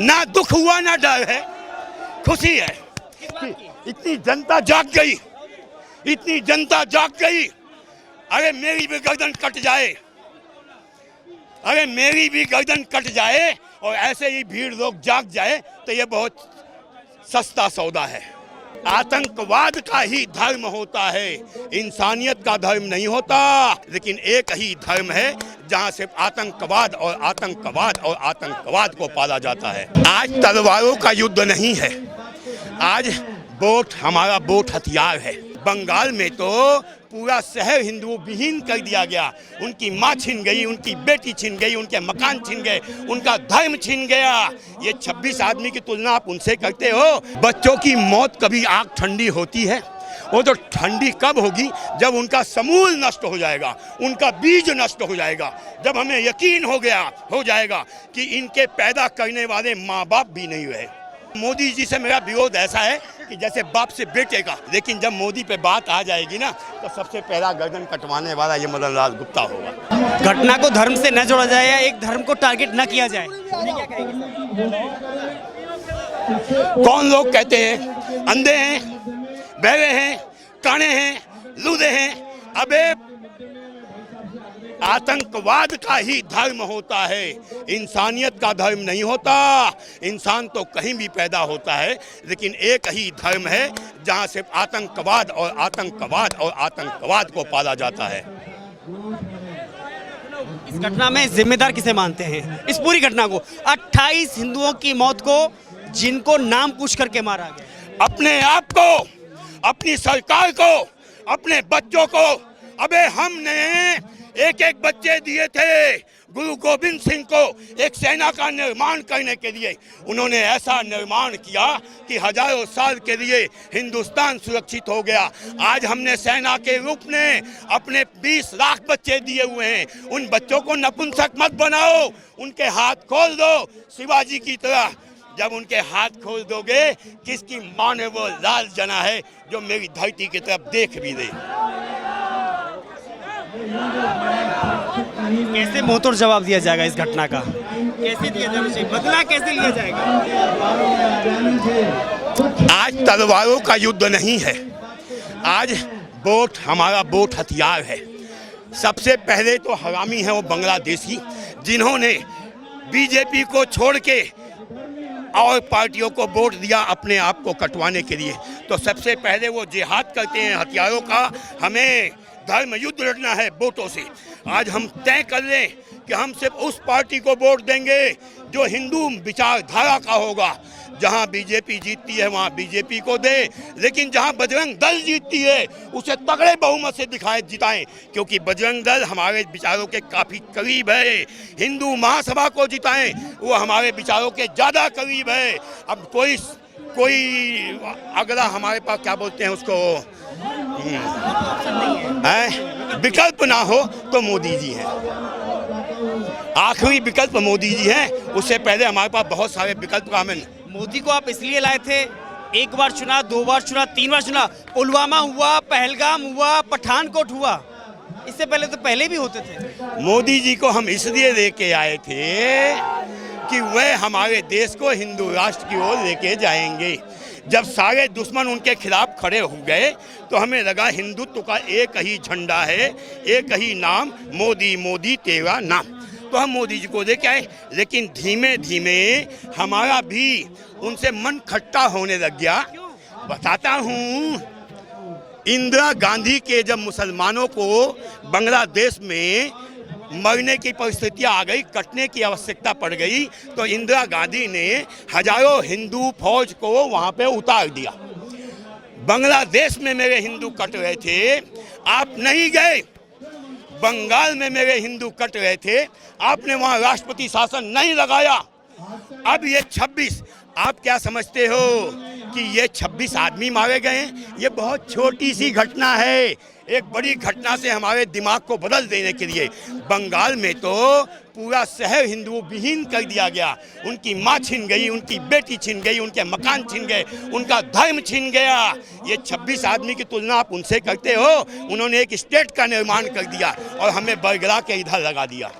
ना दुख हुआ ना डर है, खुशी है कि इतनी जनता जाग गई, इतनी जनता जाग गई। अरे मेरी भी गर्दन कट जाए, अरे मेरी भी गर्दन कट जाए और ऐसे ही भीड़ लोग जाग जाए तो ये बहुत सस्ता सौदा है। आतंकवाद का ही धर्म होता है, इंसानियत का धर्म नहीं होता। लेकिन एक ही धर्म है जहां से आतंकवाद और आतंकवाद और आतंकवाद को पाला जाता है। आज तलवारों का युद्ध नहीं है, आज वोट, हमारा वोट हथियार है। बंगाल में तो पूरा शहर हिंदू विहीन कर दिया गया, उनकी माँ छिन गई, उनकी बेटी छिन गई, उनके मकान छिन गए, उनका धर्म छिन गया। ये 26 आदमी की तुलना आप उनसे करते हो। बच्चों की मौत कभी आग ठंडी होती है? वो तो ठंडी कब होगी जब उनका समूल नष्ट हो जाएगा, उनका बीज नष्ट हो जाएगा, जब हमें यकीन हो जाएगा कि इनके पैदा करने वाले माँ बाप भी नहीं रहे। मोदी जी से मेरा विरोध ऐसा है कि जैसे बाप से बेटे का, लेकिन जब मोदी पे बात आ जाएगी ना तो सबसे पहला गर्दन कटवाने वाला ये मदन लाल गुप्ता होगा। घटना को धर्म से न जोड़ा जाए या एक धर्म को टारगेट न किया जाए, क्या कहेंगे? कौन लोग कहते हैं अंधे हैं, बहरे हैं, काने हैं, लूदे हैं? अबे आतंकवाद का ही धर्म होता है, इंसानियत का धर्म नहीं होता। इंसान तो कहीं भी पैदा होता है, लेकिन एक ही धर्म है जहां से आतंकवाद और आतंकवाद और आतंकवाद को पाला जाता है। इस घटना में जिम्मेदार किसे मानते हैं? इस पूरी घटना को, 28 हिंदुओं की मौत को जिनको नाम पूछ करके मारा गया, अपने आप को, अपनी सरकार को, अपने बच्चों को। अबे हमने एक एक बच्चे दिए थे गुरु गोविंद सिंह को एक सेना का निर्माण करने के लिए। उन्होंने ऐसा निर्माण किया कि हजारों साल के लिए हिंदुस्तान सुरक्षित हो गया। आज हमने सेना के रूप में अपने 20 लाख बच्चे दिए हुए हैं। उन बच्चों को नपुंसक मत बनाओ, उनके हाथ खोल दो शिवाजी की तरह। जब उनके हाथ खोल दोगे, किसकी माँ ने वो लाल जना है जो मेरी धरती की तरफ देख भी दे। कैसे मुंहतोड़ जवाब दिया जाएगा इस घटना का? कैसे दिया जाना चाहिए? बदला कैसे लिया जाएगा? आज तलवारों का युद्ध नहीं है, आज वोट, हमारा वोट हथियार है। सबसे पहले तो हरामी है वो बांग्लादेशी, जिन्होंने बीजेपी को छोड़ के और पार्टियों को वोट दिया अपने आप को कटवाने के लिए। तो सबसे पहले वो जिहाद करते हैं हथियारों का। हमें धर्म युद्ध लड़ना है वोटों से। आज हम तय कर लें कि हम सिर्फ उस पार्टी को वोट देंगे जो हिंदू विचारधारा का होगा। जहां बीजेपी जीतती है वहां बीजेपी को दे, लेकिन जहां बजरंग दल जीतती है उसे तगड़े बहुमत से जिताएं, क्योंकि बजरंग दल हमारे विचारों के काफ़ी करीब है। हिंदू महासभा को जिताएं, वो हमारे विचारों के ज़्यादा करीब है। अब कोई अगला हमारे पास क्या बोलते हैं उसको, विकल्प ना हो तो मोदी जी हैं। आखिरी विकल्प मोदी जी हैं, उससे पहले हमारे पास बहुत सारे विकल्प का हमें। मोदी को आप इसलिए लाए थे, एक बार चुना, 2 बार चुना, 3 बार चुना, पुलवामा हुआ, पहलगाम हुआ, पठानकोट हुआ, इससे पहले तो पहले भी होते थे। मोदी जी को हम इसलिए लेके आए थे कि वह हमारे देश को हिंदू राष्ट्र की ओर लेके जाएंगे। जब सारे दुश्मन उनके खिलाफ खड़े हो गए तो हमें लगा हिंदुत्व का एक ही झंडा है, एक ही नाम, मोदी मोदी तेरा नाम। तो हम मोदी जी को लेके आए, लेकिन धीमे धीमे हमारा भी उनसे मन खट्टा होने लग गया। बताता हूँ, इंदिरा गांधी के जब मुसलमानों को बांग्लादेश में मरने की परिस्थितियाँ आ गई, कटने की आवश्यकता पड़ गई, तो इंदिरा गांधी ने हजारों हिंदू फौज को वहाँ पे उतार दिया। बांग्लादेश में मेरे हिंदू कट रहे थे, आप नहीं गए। बंगाल में मेरे हिंदू कट रहे थे, आपने वहाँ राष्ट्रपति शासन नहीं लगाया। अब ये 26, आप क्या समझते हो कि ये 26 आदमी मारे गए? ये बहुत छोटी सी घटना है। एक बड़ी घटना से हमारे दिमाग को बदल देने के लिए बंगाल में तो पूरा शहर हिंदुओं विहीन कर दिया गया। उनकी माँ छिन गई, उनकी बेटी छिन गई, उनके मकान छिन गए, उनका धर्म छिन गया। ये 26 आदमी की तुलना आप उनसे करते हो? उन्होंने एक स्टेट का निर्माण कर दिया और हमें बरगला के इधर लगा दिया।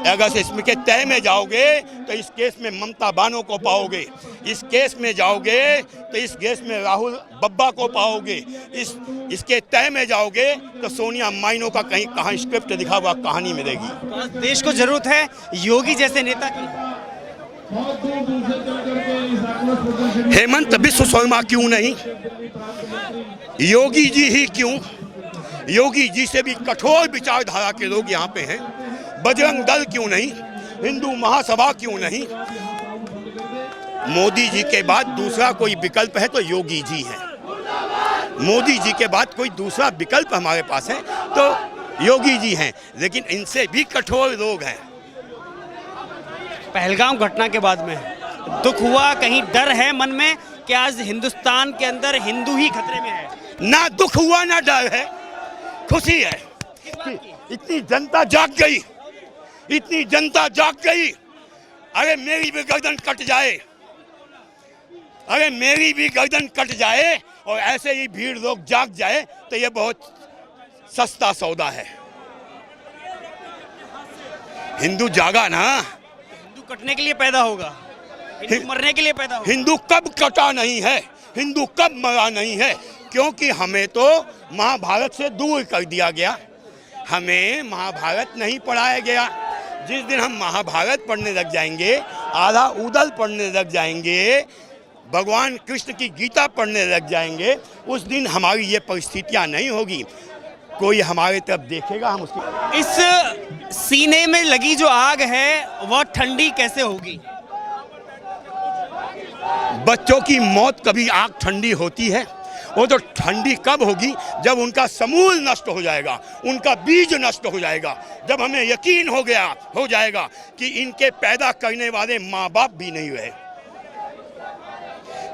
अगर इसमें के तय में जाओगे तो इस केस में ममता बानो को पाओगे, इस केस में जाओगे तो इस केस में राहुल बब्बा को पाओगे, इसके तय में जाओगे तो सोनिया माइनो का कहीं स्क्रिप्ट लिखा हुआ कहानी मिलेगी। देश को जरूरत है योगी जैसे नेता की। हेमंत बिस्व शर्मा क्यों नहीं, योगी जी ही क्यों, योगी जी से भी कठोर विचारधारा के लोग यहाँ पे हैं। बजरंग दल क्यों नहीं, हिंदू महासभा क्यों नहीं। मोदी जी के बाद दूसरा कोई विकल्प है तो योगी जी हैं। मोदी जी के बाद कोई दूसरा विकल्प हमारे पास है तो योगी जी हैं, लेकिन इनसे भी कठोर लोग हैं। पहलगाम घटना के बाद में दुख हुआ, कहीं डर है मन में कि आज हिंदुस्तान के अंदर हिंदू ही खतरे में है? ना दुख हुआ ना डर है, खुशी है। इतनी जनता जाग गई, इतनी जनता जाग गई। अरे मेरी भी गर्दन कट जाए, अरे मेरी भी गर्दन कट जाए और ऐसे ही भीड़ लोग जाग जाए तो ये बहुत सस्ता सौदा है। हिंदू जागा ना, हिंदू कटने के लिए पैदा होगा, हिंदू मरने के लिए पैदा होगा। हिंदू कब कटा नहीं है, हिंदू कब मरा नहीं है, क्योंकि हमें तो महाभारत से दूर कर दिया गया, हमें महाभारत नहीं पढ़ाया गया। जिस दिन हम महाभारत पढ़ने लग जाएंगे, आधा उदल पढ़ने लग जाएंगे, भगवान कृष्ण की गीता पढ़ने लग जाएंगे, उस दिन हमारी ये परिस्थितियां नहीं होगी। कोई हमारे तरफ देखेगा, हम उसकी। इस सीने में लगी जो आग है वह ठंडी कैसे होगी? बच्चों की मौत कभी आग ठंडी होती है? वो तो ठंडी कब होगी जब उनका समूल नष्ट हो जाएगा, उनका बीज नष्ट हो जाएगा, जब हमें यकीन हो जाएगा कि इनके पैदा करने वाले माँ बाप भी नहीं रहे।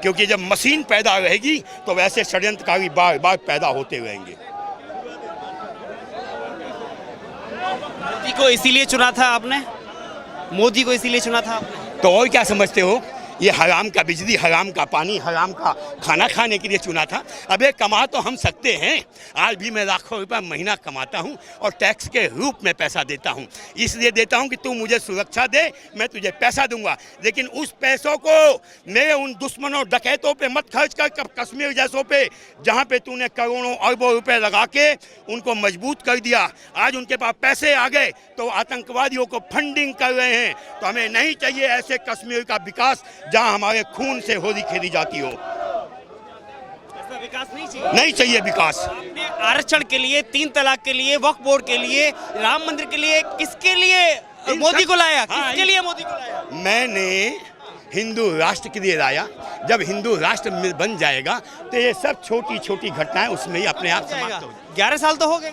क्योंकि जब मशीन पैदा रहेगी तो वैसे षड्यंत्रकारी बार बार पैदा होते रहेंगे। मोदी को इसीलिए चुना था आपने? मोदी को इसीलिए चुना था आपने? तो और क्या समझते हो? ये हराम का बिजली, हराम का पानी, हराम का खाना खाने के लिए चुना था। अबे कमा तो हम सकते हैं, आज भी मैं लाखों रुपए महीना कमाता हूँ और टैक्स के रूप में पैसा देता हूँ। इसलिए देता हूँ कि तू मुझे सुरक्षा दे, मैं तुझे पैसा दूंगा, लेकिन उस पैसों को मेरे उन दुश्मनों डकैतों पे मत खर्च कर। कश्मीर जैसों पे जहाँ पे तूने करोड़ों अरबों रुपए लगा के उनको मजबूत कर दिया, आज उनके पास पैसे आ गए तो आतंकवादियों को फंडिंग कर रहे हैं। तो हमें नहीं चाहिए ऐसे कश्मीर का विकास जहां हमारे खून से होली खेली जाती हो। ऐसा विकास नहीं चाहिए विकास। आपने आरक्षण के लिए, 3 तलाक के लिए, वक्फ बोर्ड के लिए, राम मंदिर के लिए, किसके लिए मोदी को लाया? किसके लिए मोदी को लाया? मैंने हिंदू राष्ट्र के लिए लाया। जब हिंदू राष्ट्र बन जाएगा तो ये सब छोटी छोटी घटनाएं उसमें ही अपने आप समाप्त हो जाएगी। 11 साल तो हो गए,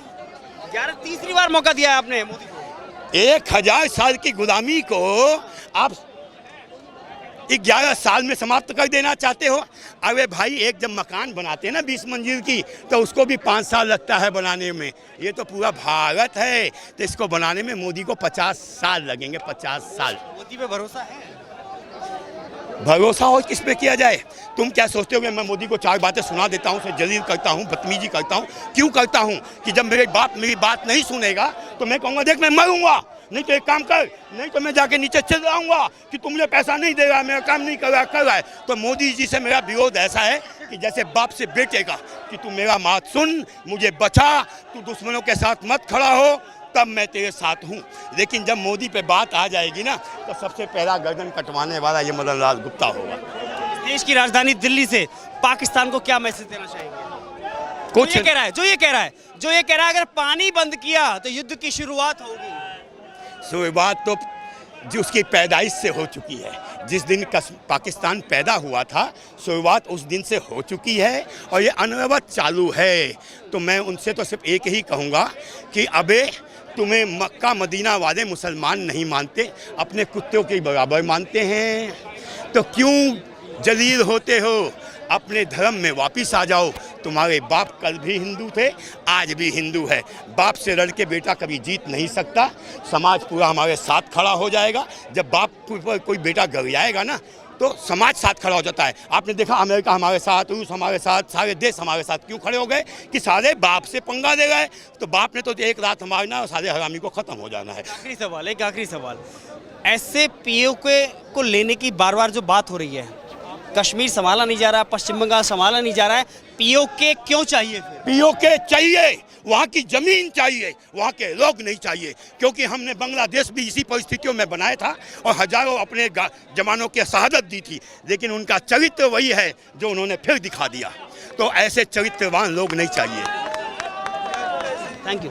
तीसरी बार मौका दिया है आपने मोदी को। 1000 साल की गुलामी को आप 11 साल में समाप्त कर देना चाहते हो? अरे भाई, एक जब मकान बनाते हैं ना 20 मंजिल की, तो उसको भी 5 साल लगता है बनाने में। ये तो पूरा भारत है, तो इसको बनाने में मोदी को 50 साल लगेंगे। 50 साल। मोदी पे भरोसा है? भरोसा हो किस पे किया जाए? तुम क्या सोचते हो कि मैं मोदी को 4 बातें सुना देता हूँ, उसे जलील करता हूँ, बदतमीजी करता हूँ? क्यों करता हूँ कि जब मेरी बात नहीं सुनेगा तो मैं कहूँगा देख मैं मरूंगा, नहीं तो एक काम कर, नहीं तो मैं जाके नीचे चल जाऊंगा कि तुम मुझे पैसा नहीं दे रहा, मेरा काम नहीं कर रहा है। तो मोदी जी से मेरा विरोध ऐसा है कि जैसे बाप से बेटे का, कि तू मेरा बात सुन, मुझे बचा, तू दुश्मनों के साथ मत खड़ा हो, तब मैं तेरे साथ हूँ। लेकिन जब मोदी पे बात आ जाएगी ना, तो सबसे पहला गर्दन कटवाने वाला ये मदन लाल गुप्ता होगा। देश की राजधानी दिल्ली से पाकिस्तान को क्या मैसेज देना चाहेंगे? कुछ जो ये कह रहा है अगर पानी बंद किया तो युद्ध की शुरुआत होगी। शुरुआत तो जो उसकी पैदाइश से हो चुकी है। जिस दिन पाकिस्तान पैदा हुआ था, शुरुआत उस दिन से हो चुकी है और ये अनवरत चालू है। तो मैं उनसे तो सिर्फ एक ही कहूँगा कि अबे तुम्हें मक्का मदीना वाले मुसलमान नहीं मानते, अपने कुत्तों के बराबर मानते हैं, तो क्यों जलील होते हो? अपने धर्म में वापस आ जाओ। तुम्हारे बाप कल भी हिंदू थे, आज भी हिंदू है। बाप से लड़ के बेटा कभी जीत नहीं सकता। समाज पूरा हमारे साथ खड़ा हो जाएगा। जब बाप पर कोई बेटा गरियाएगा ना तो समाज साथ खड़ा हो जाता है। आपने देखा अमेरिका हमारे साथ, रूस हमारे साथ, सारे देश हमारे साथ क्यों खड़े हो गए कि सारे बाप से पंगा दे गए। तो बाप ने तो एक रात मारना और सारे हरामी को ख़त्म हो जाना है। आखिरी सवाल, एक आखिरी सवाल, ऐसे पीओके को लेने की बार बार जो बात हो रही है, कश्मीर संभाला नहीं जा रहा, पश्चिम बंगाल संभाला नहीं जा रहा है, पीओके क्यों चाहिए फिर? पीओके चाहिए, वहाँ की जमीन चाहिए, वहाँ के लोग नहीं चाहिए। क्योंकि हमने बांग्लादेश भी इसी परिस्थितियों में बनाया था और हजारों अपने जवानों की शहादत दी थी, लेकिन उनका चरित्र वही है जो उन्होंने फिर दिखा दिया। तो ऐसे चरित्रवान लोग नहीं चाहिए। Thank you.